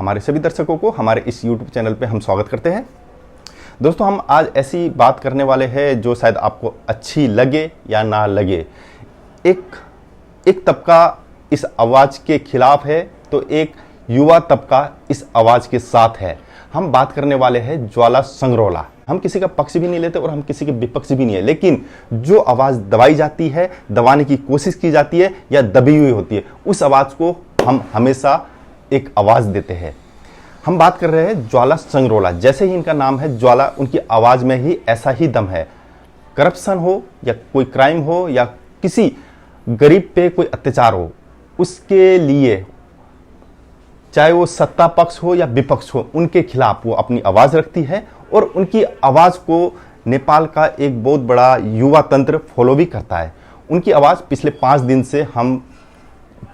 हमारे सभी दर्शकों को हमारे इस YouTube चैनल पे हम स्वागत करते हैं। दोस्तों, हम आज ऐसी बात करने वाले हैं जो शायद आपको अच्छी लगे या ना लगे। एक तबका इस आवाज़ के खिलाफ है तो एक युवा तबका इस आवाज़ के साथ है। हम बात करने वाले हैं ज्वाला संगरोला। हम किसी का पक्ष भी नहीं लेते और हम किसी के विपक्ष भी नहीं है, लेकिन जो आवाज़ दबाई जाती है, दबाने की कोशिश की जाती है या दबी हुई होती है, उस आवाज़ को हम हमेशा एक आवाज़ देते हैं। हम बात कर रहे हैं ज्वाला संगरोला। जैसे ही इनका नाम है ज्वाला, उनकी आवाज़ में ही ऐसा ही दम है। करप्शन हो या कोई क्राइम हो या किसी गरीब पे कोई अत्याचार हो, उसके लिए चाहे वो सत्ता पक्ष हो या विपक्ष हो, उनके खिलाफ वो अपनी आवाज़ रखती है और उनकी आवाज़ को नेपाल का एक बहुत बड़ा युवा तंत्र फॉलो भी करता है। उनकी आवाज़ पिछले 5 दिन से हम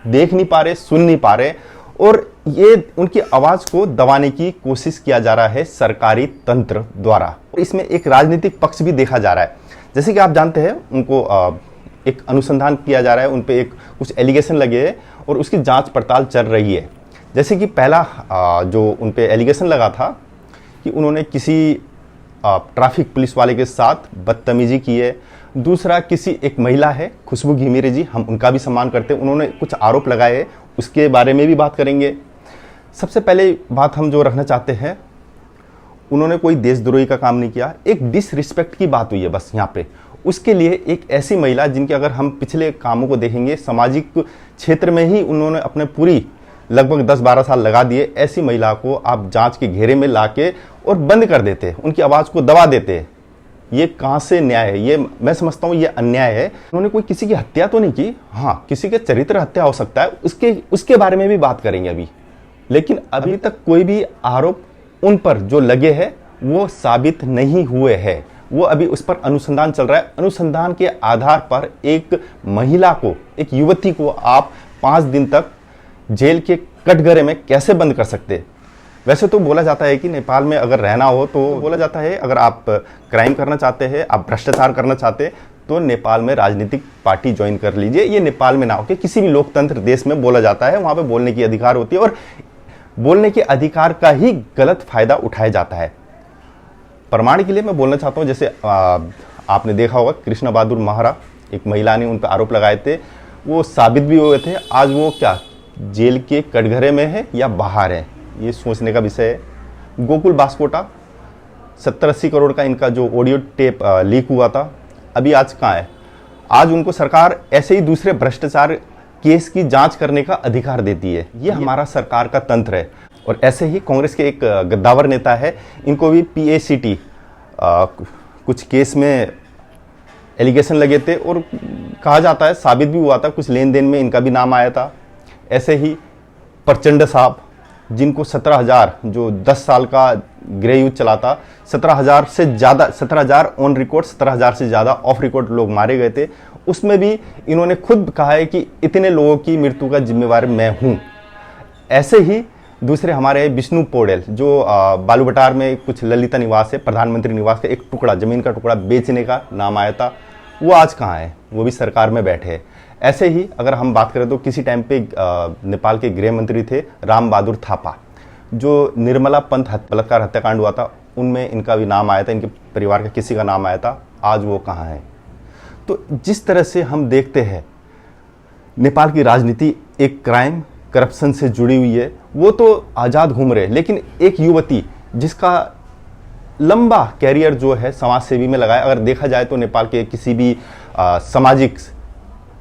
देख नहीं पा रहे, सुन नहीं पा रहे और ये उनकी आवाज़ को दबाने की कोशिश किया जा रहा है सरकारी तंत्र द्वारा। इसमें एक राजनीतिक पक्ष भी देखा जा रहा है। जैसे कि आप जानते हैं, उनको एक अनुसंधान किया जा रहा है, उन पे एक कुछ एलिगेशन लगे हैं और उसकी जांच पड़ताल चल रही है। जैसे कि पहला जो उन पे एलिगेशन लगा था कि उन्होंने किसी ट्रैफिक पुलिस वाले के साथ बदतमीजी की है। दूसरा, किसी एक महिला है खुशबू घिमिरे जी, हम उनका भी सम्मान करते हैं, उन्होंने कुछ आरोप लगाए हैं, उसके बारे में भी बात करेंगे। सबसे पहले बात हम जो रखना चाहते हैं, उन्होंने कोई देशद्रोही का काम नहीं किया, एक डिसरिस्पेक्ट की बात हुई है बस यहाँ पे। उसके लिए एक ऐसी महिला जिनके अगर हम पिछले कामों को देखेंगे, सामाजिक क्षेत्र में ही उन्होंने अपने पूरी लगभग 10-12 साल लगा दिए, ऐसी महिला को आप जांच के घेरे में लाके और बंद कर देते, उनकी आवाज़ को दबा देते। ये कहाँ से न्याय है? ये मैं समझता हूँ ये अन्याय है। उन्होंने कोई किसी की हत्या तो नहीं की, हाँ किसी के चरित्र हत्या हो सकता है, उसके बारे में भी बात करेंगे अभी। लेकिन अभी तक कोई भी आरोप उन पर जो लगे हैं वो साबित नहीं हुए हैं। वो अभी उस पर अनुसंधान चल रहा है। अनुसंधान के आधार पर एक महिला को, एक युवती को आप 5 दिन तक जेल के कटघरे में कैसे बंद कर सकते? वैसे तो बोला जाता है कि नेपाल में अगर रहना हो तो बोला जाता है अगर आप क्राइम करना चाहते हैं, आप भ्रष्टाचार करना चाहते हैं तो नेपाल में राजनीतिक पार्टी ज्वाइन कर लीजिए। ये नेपाल में ना हो कि किसी भी लोकतंत्र देश में बोला जाता है, वहाँ पे बोलने की अधिकार होती है और बोलने के अधिकार का ही गलत फायदा उठाया जाता है। प्रमाण के लिए मैं बोलना चाहता हूँ, जैसे आपने देखा होगा कृष्णा बहादुर महारा, एक महिला ने उन पर आरोप लगाए थे, वो साबित भी हुए थे। आज वो क्या जेल के कटघरे में है या बाहर है, ये सोचने का विषय है। गोकुल बास्कोटा 70-80 करोड़ का इनका जो ऑडियो टेप लीक हुआ था, अभी आज कहाँ है? आज उनको सरकार ऐसे ही दूसरे भ्रष्टाचार केस की जांच करने का अधिकार देती है। ये हमारा सरकार का तंत्र है। और ऐसे ही कांग्रेस के एक गद्दावर नेता है, इनको भी PACT कुछ केस में एलिगेशन लगे थे और कहा जाता है साबित भी हुआ था, कुछ लेन देन में इनका भी नाम आया था। ऐसे ही प्रचंड साहब, जिनको 17,000, जो 10 साल का गृह युद्ध चला था, 17,000 से ज़्यादा, 17,000 ऑन रिकॉर्ड, 17,000 से ज़्यादा ऑफ रिकॉर्ड लोग मारे गए थे। उसमें भी इन्होंने खुद कहा है कि इतने लोगों की मृत्यु का जिम्मेवार मैं हूँ। ऐसे ही दूसरे हमारे विष्णु पौडेल, जो बालूबटार में कुछ ललिता निवास है, प्रधानमंत्री निवास का एक टुकड़ा, ज़मीन का टुकड़ा बेचने का नाम आया था, वो आज कहाँ है? वो भी सरकार में बैठे हैं। ऐसे ही अगर हम बात करें तो किसी टाइम पे नेपाल के गृह मंत्री थे राम बहादुर थापा, जो निर्मला पंत बलात्कार हत्याकांड हुआ था, उनमें इनका भी नाम आया था, इनके परिवार का किसी का नाम आया था। आज वो कहाँ है? तो जिस तरह से हम देखते हैं नेपाल की राजनीति एक क्राइम, करप्शन से जुड़ी हुई है, वो तो आज़ाद घूम रहे। लेकिन एक युवती जिसका लंबा कैरियर जो है समाज सेवी में लगाया, अगर देखा जाए तो नेपाल के किसी भी सामाजिक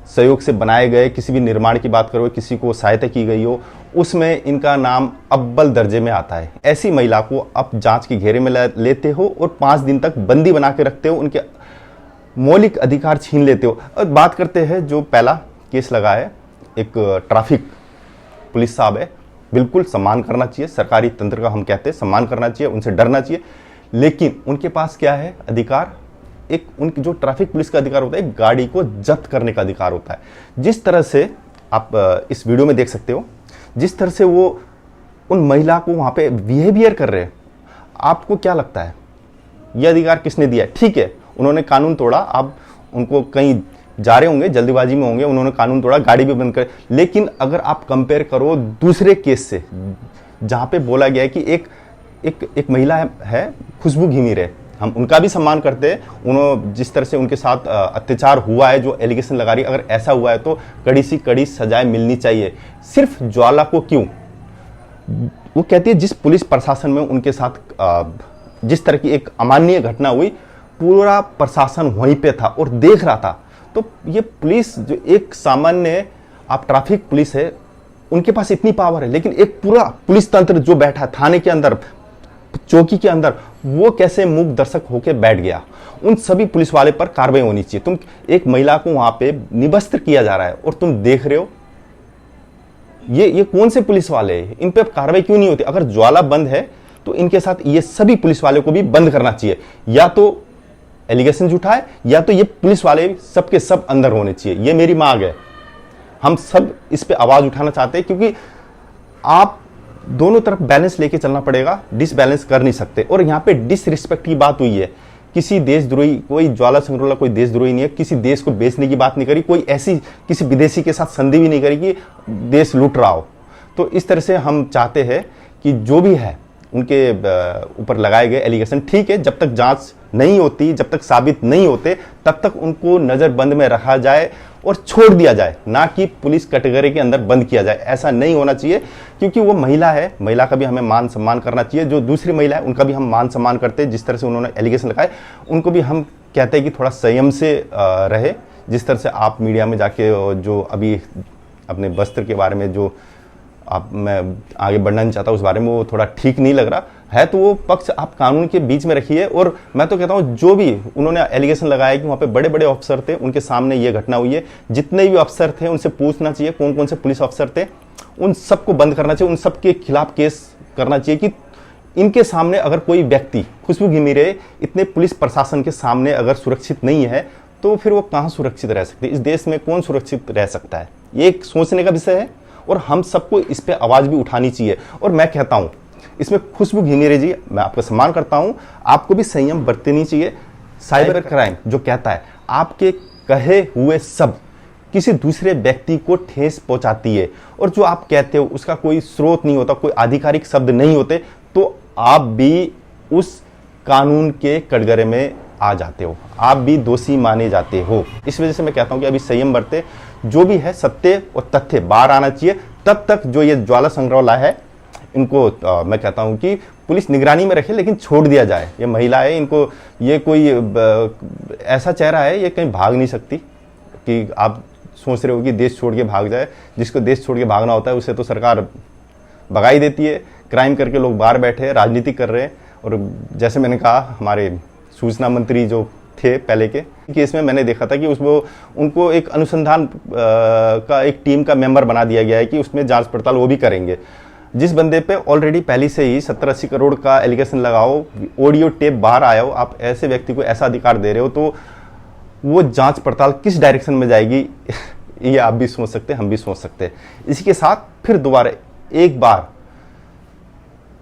सहयोग से बनाए गए किसी भी निर्माण की बात करो, किसी को सहायता की गई हो, उसमें इनका नाम अव्वल दर्जे में आता है। ऐसी महिला को आप जांच के घेरे में लेते हो और 5 दिन तक बंदी बना के रखते हो, उनके मौलिक अधिकार छीन लेते हो। और बात करते हैं जो पहला केस लगा है, एक ट्रैफिक पुलिस साहब है, बिल्कुल सम्मान करना चाहिए, सरकारी तंत्र का हम कहते हैं सम्मान करना चाहिए, उनसे डरना चाहिए। लेकिन उनके पास क्या है अधिकार? एक उनकी जो ट्रैफिक पुलिस का अधिकार होता है, गाड़ी को जब्त करने का अधिकार होता है। जिस तरह से आप इस वीडियो में देख सकते हो, जिस तरह से वो उन महिला को वहाँ पे बिहेवियर कर रहे हैं, आपको क्या लगता है ये अधिकार किसने दिया है? ठीक है, उन्होंने कानून तोड़ा, आप उनको कहीं जा रहे होंगे, जल्दीबाजी में होंगे, उन्होंने कानून तोड़ा, गाड़ी भी बंद कर। लेकिन अगर आप कंपेयर करो दूसरे केस से, जहाँ पे बोला गया है कि एक महिला है खुशबू घिमीरे, हम उनका भी सम्मान करते हैं। उन्होंने जिस तरह से उनके साथ अत्याचार हुआ है, जो एलिगेशन लगा रही है, अगर ऐसा हुआ है तो कड़ी सी कड़ी सजाएं मिलनी चाहिए। सिर्फ ज्वाला को क्यों? वो कहती है जिस पुलिस प्रशासन में उनके साथ जिस तरह की एक अमानवीय घटना हुई, पूरा प्रशासन वहीं पे था और देख रहा था। तो ये पुलिस जो एक सामान्य आप ट्रैफिक पुलिस है, उनके पास इतनी पावर है, लेकिन एक पूरा पुलिस तंत्र जो बैठा थाने के अंदर, चौकी के अंदर, वो कैसे मूक दर्शक होकर बैठ गया? उन सभी पुलिस वाले पर कार्रवाई होनी चाहिए। तुम एक महिला को वहां पे निवस्त्र किया जा रहा है और तुम देख रहे हो, ये कौन से पुलिस वाले हैं? इन पे कार्रवाई क्यों नहीं होती? अगर ज्वाला बंद है तो इनके साथ ये सभी पुलिस वाले को भी बंद करना चाहिए। या तो एलिगेशन उठाए, या तो ये पुलिस वाले सबके सब अंदर होने चाहिए। ये मेरी मांग है। हम सब इस पे आवाज उठाना चाहते हैं, क्योंकि आप दोनों तरफ बैलेंस लेके चलना पड़ेगा, डिसबैलेंस कर नहीं सकते। और यहाँ पे डिसरिस्पेक्ट की बात हुई है। किसी देशद्रोही, कोई ज्वाला सिंगरोला कोई देशद्रोही नहीं है, किसी देश को बेचने की बात नहीं करी, कोई ऐसी किसी विदेशी के साथ संधि भी नहीं करी कि देश लूट रहा हो। तो इस तरह से हम चाहते हैं कि जो भी है उनके ऊपर लगाए गए एलिगेशन, ठीक है, जब तक जांच नहीं होती, जब तक साबित नहीं होते, तब तक उनको नजरबंद में रखा जाए और छोड़ दिया जाए, ना कि पुलिस कैटेगरी के अंदर बंद किया जाए। ऐसा नहीं होना चाहिए, क्योंकि वो महिला है, महिला का भी हमें मान सम्मान करना चाहिए। जो दूसरी महिला है उनका भी हम मान सम्मान करते हैं। जिस तरह से उन्होंने एलिगेशन लगाए, उनको भी हम कहते हैं कि थोड़ा संयम से रहे। जिस तरह से आप मीडिया में जाके जो अभी अपने वस्त्र के बारे में जो मैं आगे बढ़ना नहीं चाहता, उस बारे में वो थोड़ा ठीक नहीं लग रहा है। तो वो पक्ष आप कानून के बीच में रखिए। और मैं तो कहता हूँ जो भी उन्होंने एलिगेशन लगाया कि वहाँ पे बड़े बड़े अफसर थे, उनके सामने ये घटना हुई है, जितने भी अफसर थे उनसे पूछना चाहिए कौन कौन से पुलिस अफसर थे, उन सबको बंद करना चाहिए, उन सबके खिलाफ केस करना चाहिए। कि इनके सामने अगर कोई व्यक्ति, खुशबू घिमीरे इतने पुलिस प्रशासन के सामने अगर सुरक्षित नहीं है, तो फिर वो कहाँ सुरक्षित रह सकती है? इस देश में कौन सुरक्षित रह सकता है? ये एक सोचने का विषय है और हम सबको इस पे आवाज भी उठानी चाहिए। और मैं कहता हूं इसमें खुशबू घिमीरे जी, मैं आपका सम्मान करता हूं, आपको भी संयम बरतनी चाहिए। साइबर क्राइम जो कहता है आपके कहे हुए सब किसी दूसरे व्यक्ति को ठेस पहुंचाती है, और जो आप कहते हो उसका कोई स्रोत नहीं होता, कोई आधिकारिक शब्द नहीं होते, तो आप भी उस कानून के कटघरे में आ जाते हो, आप भी दोषी माने जाते हो। इस वजह से मैं कहता हूं कि अभी संयम बरते। जो भी है सत्य और तथ्य बाहर आना चाहिए। तब तक जो ये ज्वाला संग्रौला है, इनको मैं कहता हूं कि पुलिस निगरानी में रखे, लेकिन छोड़ दिया जाए। ये महिला है, इनको ये कोई ऐसा चेहरा है, ये कहीं भाग नहीं सकती। कि आप सोच रहे हो कि देश छोड़ के भाग जाए, जिसको देश छोड़ के भागना होता है उसे तो सरकार भगा ही देती है। क्राइम करके लोग बाहर बैठे हैं, राजनीति कर रहे हैं। और जैसे मैंने कहा, हमारे सूचना मंत्री जो थे पहले के केस में, मैंने देखा था कि उसमें उनको एक अनुसंधान का एक टीम का मेंबर बना दिया गया है कि उसमें जांच पड़ताल वो भी करेंगे। जिस बंदे पे ऑलरेडी पहले से ही 70-80 करोड़ का एलिगेशन लगाओ, ऑडियो टेप बाहर आया हो, आप ऐसे व्यक्ति को ऐसा अधिकार दे रहे हो, तो वो जांच पड़ताल किस डायरेक्शन में जाएगी ये आप भी सोच सकते हैं, हम भी सोच सकते हैं। इसी के साथ फिर दोबारा एक बार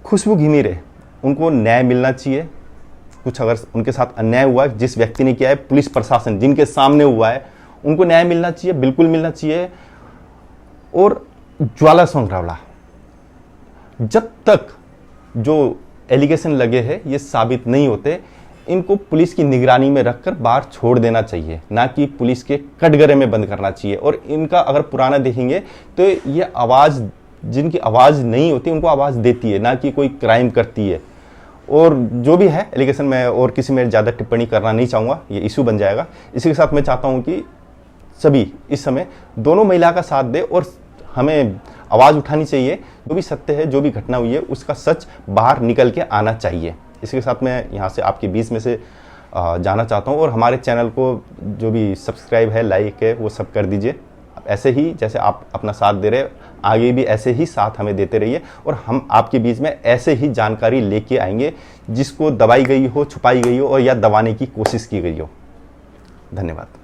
खुशबू घिमीरे, उनको न्याय मिलना चाहिए। कुछ अगर उनके साथ अन्याय हुआ है, जिस व्यक्ति ने किया है, पुलिस प्रशासन जिनके सामने हुआ है, उनको न्याय मिलना चाहिए, बिल्कुल मिलना चाहिए। और ज्वाला संग्रौला, जब तक जो एलिगेशन लगे हैं ये साबित नहीं होते, इनको पुलिस की निगरानी में रखकर बाहर छोड़ देना चाहिए, ना कि पुलिस के कटघरे में बंद करना चाहिए। और इनका अगर पुराना देखेंगे तो ये आवाज़, जिनकी आवाज़ नहीं होती उनको आवाज़ देती है, ना कि कोई क्राइम करती है। और जो भी है एलिगेशन में, और किसी में ज़्यादा टिप्पणी करना नहीं चाहूँगा, ये इशू बन जाएगा। इसी के साथ मैं चाहता हूँ कि सभी इस समय दोनों महिला का साथ दे और हमें आवाज़ उठानी चाहिए। जो भी सत्य है, जो भी घटना हुई है, उसका सच बाहर निकल के आना चाहिए। इसके साथ मैं यहाँ से आपके बीच में से जाना चाहता हूँ। और हमारे चैनल को जो भी सब्सक्राइब है, लाइक है, वो सब कर दीजिए। ऐसे ही जैसे आप अपना साथ दे रहे, आगे भी ऐसे ही साथ हमें देते रहिए। और हम आपके बीच में ऐसे ही जानकारी लेके आएंगे, जिसको दबाई गई हो, छुपाई गई हो, और या दबाने की कोशिश की गई हो। धन्यवाद।